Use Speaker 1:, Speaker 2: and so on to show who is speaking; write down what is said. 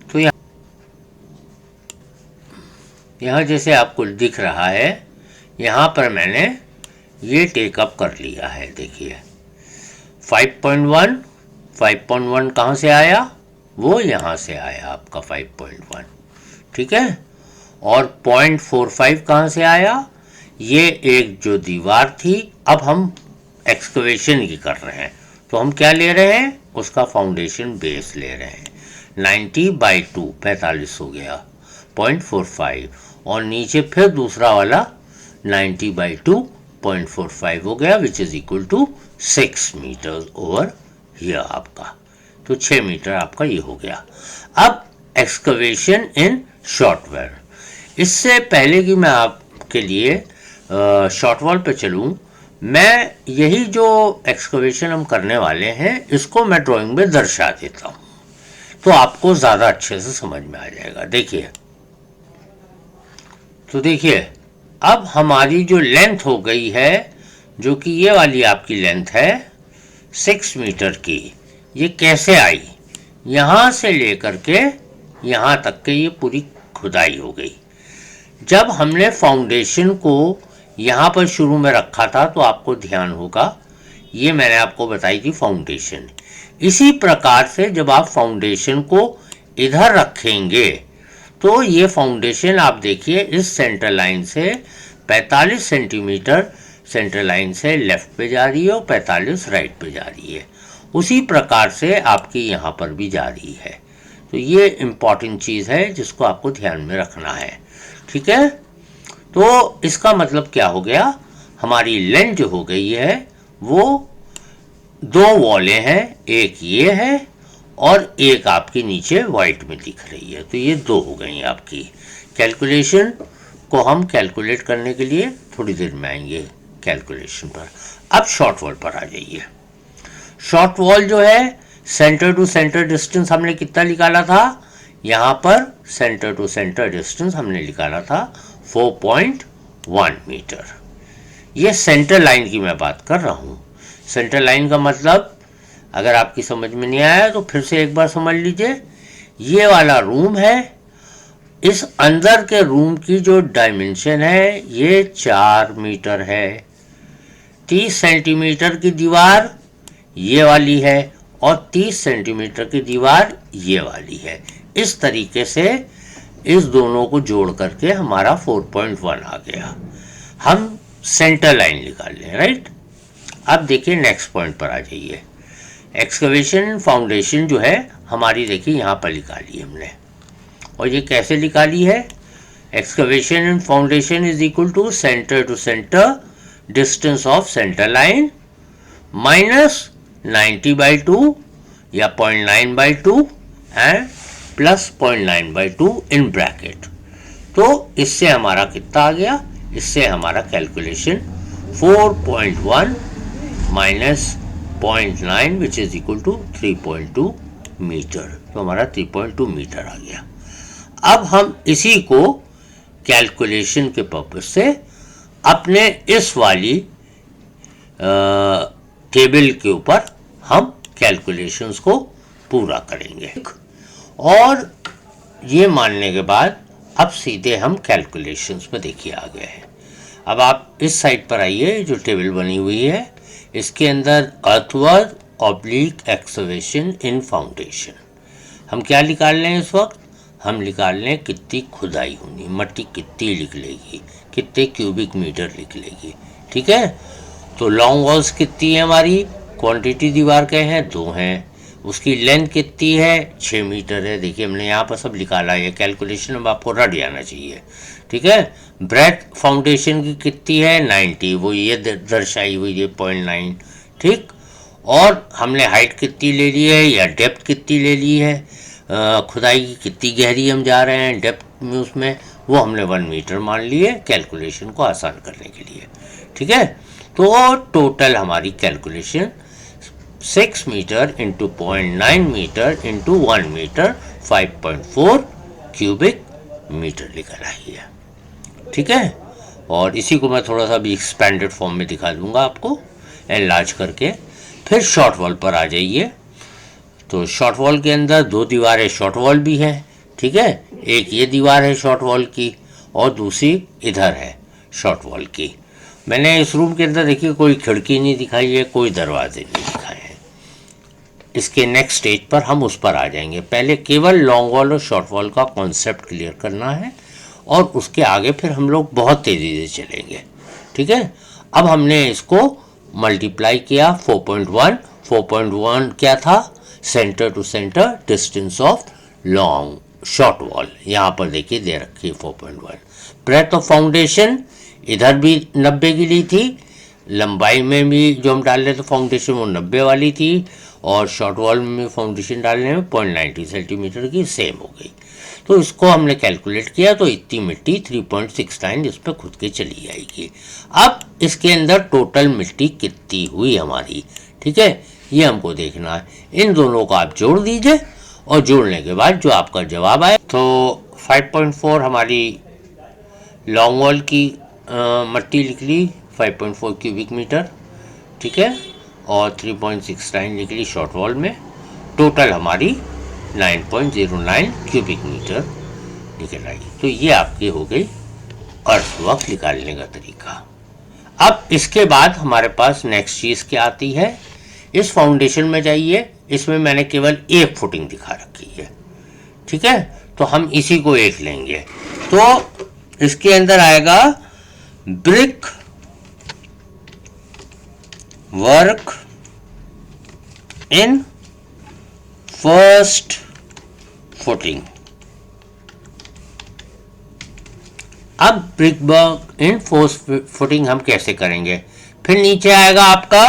Speaker 1: तो यहाँ जैसे आपको दिख रहा है, यहाँ पर मैंने ये टेकअप कर लिया है। देखिए 5.1, 5.1 कहाँ से आया? वो यहाँ से आया आपका 5.1, ठीक है। और 0.45 कहाँ से आया? ये एक जो दीवार थी, अब हम एक्सकवेशन की कर रहे हैं तो हम क्या ले रहे हैं? उसका फाउंडेशन बेस ले रहे हैं। 90/2 45 हो गया 0.45, और नीचे फिर दूसरा वाला 90/2 0.45 हो गया, which is equal to 6 metre over here आपका। तो 6 मीटर आपका ये हो गया। अब एक्सकवेशन इन शॉर्ट वेल। इससे पहले कि मैं आपके लिए शॉर्ट वॉल पे चलूँ, मैं यही जो एक्सकवेशन हम करने वाले हैं इसको मैं ड्राइंग में दर्शा देता हूँ, तो आपको ज़्यादा अच्छे से समझ में आ जाएगा। देखिए, तो देखिए अब हमारी जो लेंथ हो गई है, जो कि ये वाली आपकी लेंथ है 6 मीटर की, ये कैसे आई? यहाँ से लेकर के यहाँ तक के ये पूरी खुदाई हो गई। जब हमने फाउंडेशन को यहाँ पर शुरू में रखा था तो आपको ध्यान होगा, ये मैंने आपको बताई थी फाउंडेशन। इसी प्रकार से जब आप फाउंडेशन को इधर रखेंगे तो ये फाउंडेशन आप देखिए इस सेंटर लाइन से 45 सेंटीमीटर सेंटर लाइन से लेफ्ट पे जा रही है और 45 राइट पे जा रही है। उसी प्रकार से आपकी यहाँ पर भी जा रही है। तो ये इम्पॉर्टेंट चीज़ है जिसको आपको ध्यान में रखना है, ठीक है। तो इसका मतलब क्या हो गया? हमारी लेंथ जो हो गई है वो 2 वॉलें हैं, एक ये है और एक आपकी नीचे वाइट में दिख रही है, तो ये 2 हो गई आपकी। कैलकुलेशन को हम कैलकुलेट करने के लिए थोड़ी देर में आएंगे कैलकुलेशन पर। अब शॉर्ट वॉल पर आ जाइए। शॉर्ट वॉल जो है, सेंटर टू सेंटर डिस्टेंस हमने कितना निकाला था? यहाँ पर सेंटर टू सेंटर डिस्टेंस हमने निकाला था 4.1 मीटर। ये सेंटर लाइन की मैं बात कर रहा हूँ। सेंटर लाइन का मतलब अगर आपकी समझ में नहीं आया तो फिर से एक बार समझ लीजिए। ये वाला रूम है, इस अंदर के रूम की जो डायमेंशन है ये 4 मीटर है। 30 सेंटीमीटर की दीवार ये वाली है और 30 सेंटीमीटर की दीवार ये वाली है। इस तरीके से इस दोनों को जोड़ करके हमारा 4.1 आ गया। हम सेंटर लाइन निकाल लें, राइट। अब देखिए नेक्स्ट पॉइंट पर आ जाइए। एक्सकवेशन फाउंडेशन जो है हमारी, देखिए यहाँ पर निकाली हमने, और ये कैसे निकाली है? Excavation and foundation is equal to centre to centre distance of centre line minus 90/2 या 0.9/2 एंड प्लस 0.9/2 इन ब्रैकेट। तो इससे हमारा कितना आ गया? इससे हमारा calculation 4.1 minus 0.9 which is equal to 3.2 metre. तो हमारा 3.2 मीटर आ गया। अब हम इसी को कैलकुलेशन के पर्पज से अपने इस वाली टेबल के ऊपर हम कैलकुलेशंस को पूरा करेंगे, और ये मानने के बाद अब सीधे हम कैलकुलेशंस में देखिए आ गए हैं। अब आप इस साइड पर आइए, जो टेबल बनी हुई है इसके अंदर अर्थवर्क ऑब्लिक एक्सकवेशन इन फाउंडेशन। हम क्या निकाल लें इस वक्त? हम निकाल लें कितनी खुदाई होनी, मट्टी कितनी निकलेगी, कितने क्यूबिक मीटर निकलेगी, ठीक है। तो लॉन्ग वॉल्स कितनी है हमारी? क्वांटिटी दीवार के हैं 2 हैं। उसकी लेंथ कितनी है? 6 मीटर है। देखिए हमने यहाँ पर सब निकाला है, कैलकुलेशन में आपको रट जाना चाहिए, ठीक है। ब्रेथ फाउंडेशन की कितनी है? 90, वो ये दर्शाई हुई है 0.9, ठीक। और हमने हाइट कितनी ले ली है या डेप्थ कितनी ले ली है, खुदाई की कितनी गहरी हम जा रहे हैं डेप्थ में, उसमें वो हमने 1 मीटर मान लिए कैलकुलेशन को आसान करने के लिए, ठीक है। तो टोटल हमारी calculation 6 metre into 0.9 metre into 1 metre 5.4 cubic metre निकल आई है, ठीक है। और इसी को मैं थोड़ा सा भी एक्सपेंडेड फॉर्म में दिखा दूंगा आपको एनलार्ज करके। फिर शॉर्ट वॉल पर आ जाइए। तो शॉर्ट वॉल के अंदर 2 दीवारें शॉर्ट वॉल भी हैं, ठीक है, एक ये दीवार है शॉर्ट वॉल की और दूसरी इधर है शॉर्ट वॉल की। मैंने इस रूम के अंदर देखिए कोई खिड़की नहीं दिखाई है, कोई दरवाजे नहीं दिखाए हैं। इसके नेक्स्ट स्टेज पर हम उस पर आ जाएंगे। पहले केवल लॉन्ग वॉल और शॉर्ट वॉल का कॉन्सेप्ट क्लियर करना है और उसके आगे फिर हम लोग बहुत तेज़ी से चलेंगे। ठीक है, अब हमने इसको मल्टीप्लाई किया 4.1। 4.1 क्या था? Centre to centre distance of long short wall, यहाँ पर देखिए दे रखी है 4.1। ब्रेथ ऑफ फाउंडेशन इधर भी 90 की ली थी, लंबाई में भी जो हम डाल रहे थे फाउंडेशन वो 90 वाली थी और शॉर्ट वॉल में फाउंडेशन डालने में 0.90 सेंटीमीटर की सेम हो गई। तो इसको हमने कैलकुलेट किया तो इतनी मिट्टी 3.69 इस पर खुद के चली जाएगी। अब इसके अंदर टोटल मिट्टी कितनी हुई हमारी, ठीक है, ये हमको देखना है। इन दोनों को आप जोड़ दीजिए और जोड़ने के बाद जो आपका जवाब आए तो 5.4 हमारी लॉन्ग वॉल की मिट्टी निकली 5.4 क्यूबिक मीटर, ठीक है, और 3.69 निकली शॉर्ट वॉल में। टोटल हमारी 9.09 क्यूबिक मीटर निकल आई। तो ये आपकी हो गई अर्थवर्क निकालने का तरीका। अब इसके बाद हमारे पास नेक्स्ट चीज़ क्या आती है, इस फाउंडेशन में जाइए, इसमें मैंने केवल एक फुटिंग दिखा रखी है, ठीक है, तो हम इसी को एक लेंगे। तो इसके अंदर आएगा brick work in first footing. अब brick work in first footing हम कैसे करेंगे? फिर नीचे आएगा आपका